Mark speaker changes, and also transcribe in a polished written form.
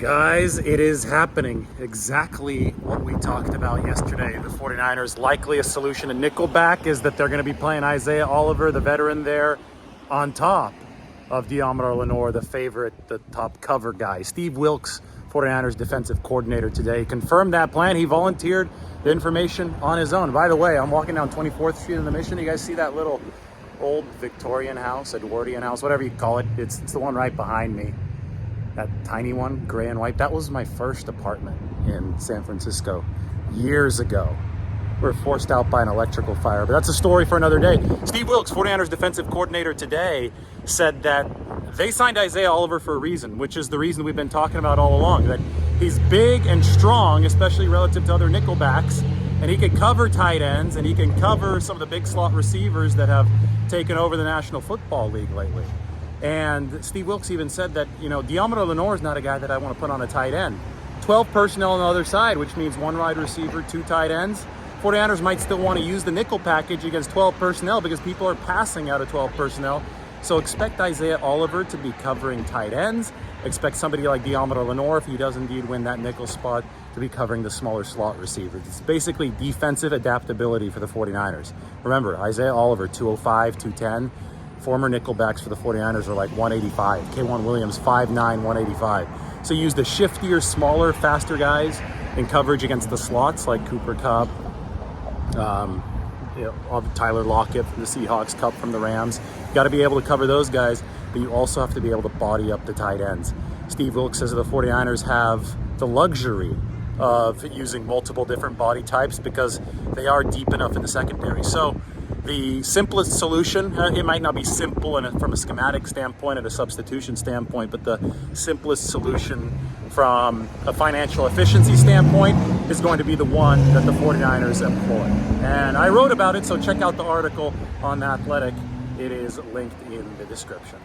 Speaker 1: Guys, it is happening. Exactly what we talked about yesterday. The 49ers' likeliest solution to nickelback is that they're going to be playing Isaiah Oliver, the veteran there, on top of Isaiah Lenoir, the favorite, the top cover guy. Steve Wilks, 49ers defensive coordinator today, confirmed that plan. He volunteered the information on his own. By the way, I'm walking down 24th Street in the Mission. You guys see that little old Victorian house, Edwardian house, whatever you call it? It's the one right behind me. That tiny one, gray and white, that was my first apartment in San Francisco years ago. We were forced out by an electrical fire, but that's a story for another day. Steve Wilks, 49ers defensive coordinator today, said that they signed Isaiah Oliver for a reason, which is the reason we've been talking about all along, that he's big and strong, especially relative to other nickelbacks, and he can cover tight ends, and he can cover some of the big slot receivers that have taken over the National Football League lately. And Steve Wilks even said that, Isaiah Lenoir is not a guy that I want to put on a tight end. 12 personnel on the other side, which means one wide receiver, two tight ends. 49ers might still want to use the nickel package against 12 personnel because people are passing out of 12 personnel. So expect Isaiah Oliver to be covering tight ends. Expect somebody like Isaiah Lenoir, if he does indeed win that nickel spot, to be covering the smaller slot receivers. It's basically defensive adaptability for the 49ers. Remember, Isaiah Oliver, 205, 210. Former nickelbacks for the 49ers are like 185. K1 Williams, 5'9", 185. So use the shiftier, smaller, faster guys in coverage against the slots like Cooper Kupp, Tyler Lockett from the Seahawks, Kupp from the Rams. You got to be able to cover those guys, but you also have to be able to body up the tight ends. Steve Wilks says that the 49ers have the luxury of using multiple different body types because they are deep enough in the secondary. So the simplest solution, it might not be simple from a schematic standpoint and a substitution standpoint, but the simplest solution from a financial efficiency standpoint is going to be the one that the 49ers employ. And I wrote about it, so check out the article on The Athletic. It is linked in the description.